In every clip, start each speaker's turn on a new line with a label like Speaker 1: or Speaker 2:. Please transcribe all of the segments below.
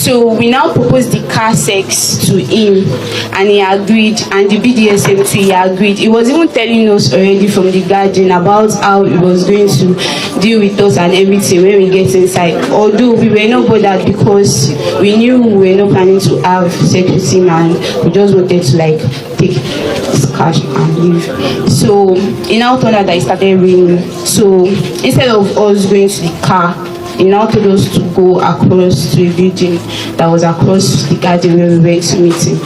Speaker 1: So we now proposed the car sex to him, and he agreed, and the BDSM too, he agreed. He was even telling us already from the garden about how he was going to deal with us and everything when we get inside. Although we were not bothered because we knew we were not planning to have sex with him, and we just wanted to like take his cash and leave. So he now told us that it started raining. So instead of us going to the car, he now told us to go across to a building that was across the garden where we went to meet him.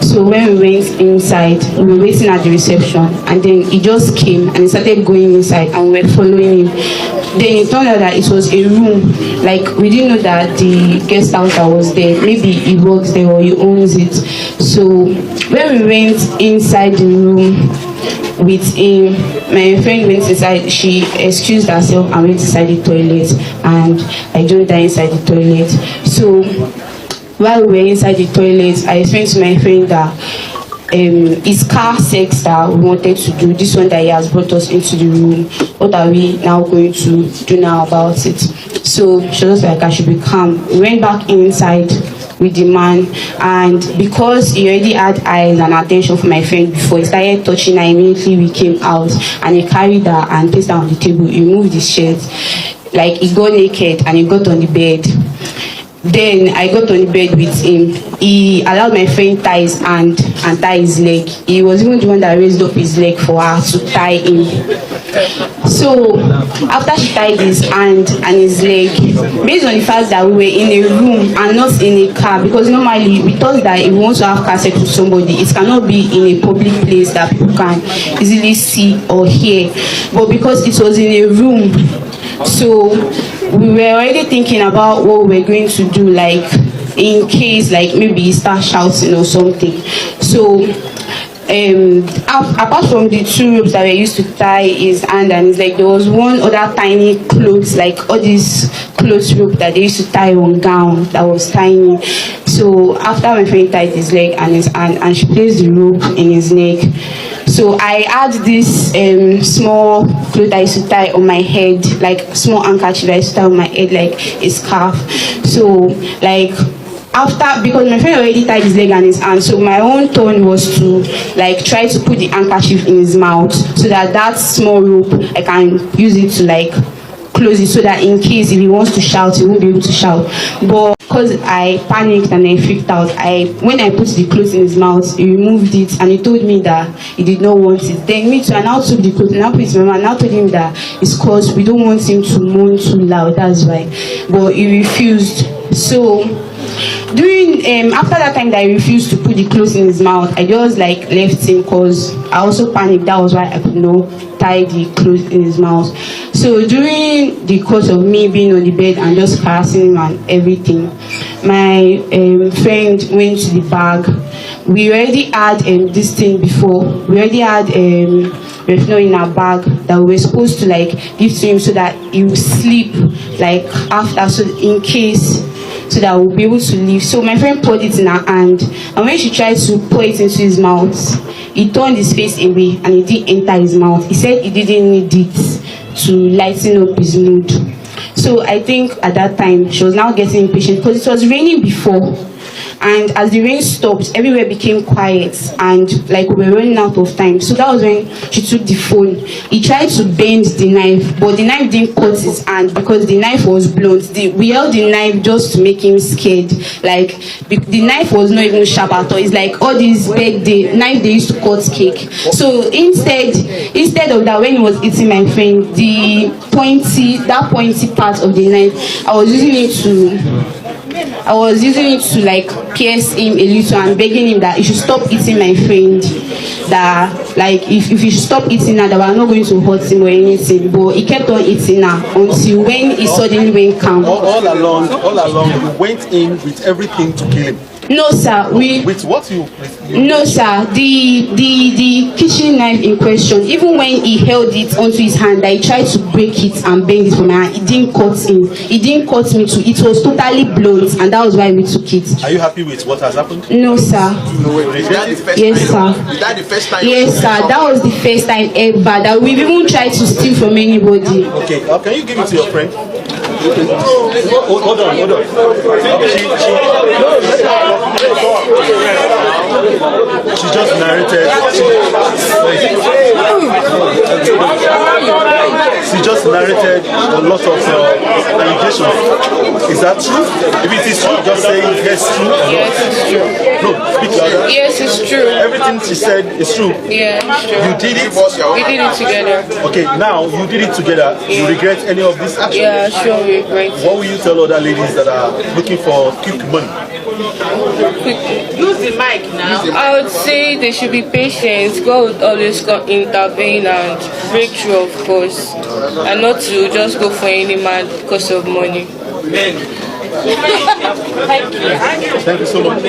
Speaker 1: So when we went inside, we were waiting at the reception, and then he just came and he started going inside, and we were following him. Then it turned out that it was a room, like we didn't know that the guest house that was there, maybe he works there or he owns it. So when we went inside the room with him, my friend went inside, she excused herself and went inside the toilet, and I joined her inside the toilet. So while we were inside the toilet, I explained to my friend that his car sex that we wanted to do, this one that he has brought us into the room, what are we now going to do now about it? So she was like, I should be calm. We went back inside with the man, and because he already had eyes and attention for my friend before, he started touching her. Immediately we came out, and he carried her and placed her on the table. He removed his shirt, like he got naked, and he got on the bed. Then I got on the bed with him. He allowed my friend tie his hand and tie his leg. He was even the one that raised up his leg for her to tie him. So after she tied his hand and his leg, based on the fact that we were in a room and not in a car, because normally we thought that if we want to have car sex with somebody, it cannot be in a public place that people can easily see or hear. But because it was in a room, so we were already thinking about what we were going to do, like in case like maybe he start shouting or something. So apart from the two ropes that we used to tie his hand and his leg, there was one other tiny clothes, like all these clothes rope that they used to tie on gown that was tiny. So after my friend tied his leg and his hand, and she placed the rope in his neck, so I had this small cloth I used to tie on my head, like small handkerchief I used to tie on my head like a scarf. So like after, because my friend already tied his leg and his hand, so my own turn was to like try to put the handkerchief in his mouth so that that small rope I can use it to like close it, so that in case if he wants to shout, he won't be able to shout. But because I panicked and I freaked out, when I put the clothes in his mouth, he removed it and he told me that he did not want it. Then me too, I now took the clothes and I put it in my mouth and I told him that it's because we don't want him to moan too loud, that's why. But he refused. So during after that time that I refused to put the clothes in his mouth, I just like left him because I also panicked. That was why I could not tie the clothes in his mouth. So during the course of me being on the bed and just harassing him and everything, my friend went to the bag. We already had this thing before. We already had retinol in our bag that we were supposed to like give to him so that he would sleep like after, so in case, so that we'll be able to leave. So my friend poured it in her hand, and when she tried to pour it into his mouth, he turned his face away and it didn't enter his mouth. He said he didn't need it to lighten up his mood. So I think at that time she was now getting impatient because it was raining before. And as the rain stopped, everywhere became quiet and like we were running out of time. So that was when she took the phone. He tried to bend the knife, but the knife didn't cut his hand because the knife was blunt. We held the knife just to make him scared. Like the knife was not even sharp at all. It's like all these the knife they used to cut cake. So instead of that, when he was eating my friend, that pointy part of the knife, I was using it to like pierce him a little and begging him that he should stop eating my friend, that like if he should stop eating her, that we're not going to hurt him or anything. But he kept on eating her until when he suddenly went calm.
Speaker 2: All along you went in with everything to kill him.
Speaker 1: No sir,
Speaker 2: with what you
Speaker 1: no sir, the kitchen knife in question, even when he held it onto his hand, I tried to break it and bend it from my hand. It didn't cut him. It didn't cut me too. It was totally blunt, and that was why we took it.
Speaker 2: Are you happy with what has happened?
Speaker 1: No sir.
Speaker 2: No way. Is that the first
Speaker 1: yes
Speaker 2: time?
Speaker 1: Sir.
Speaker 2: Is that the first time?
Speaker 1: Yes sir, that was the first time ever that we've even tried to steal from anybody.
Speaker 2: Okay, can you give it to your friend? Hold on. she just narrated. She just narrated a lot of allegations. Is that true? If it is true, just say yes, true.
Speaker 3: Yes, it's true.
Speaker 2: No, speak louder.
Speaker 3: Yes, it's true.
Speaker 2: Everything she said is true.
Speaker 3: Yeah, it's true.
Speaker 2: You did it.
Speaker 3: We did it together.
Speaker 2: Okay, now you did it together. You regret any of this action?
Speaker 3: Yeah, sure, we regret.
Speaker 2: What will you tell other ladies that are looking for quick money?
Speaker 4: Use the mic now.
Speaker 3: I would say they should be patient. God would always intervene and break through, of course, and not to just go for any man because of money.
Speaker 4: Thank you.
Speaker 2: Thank you so much.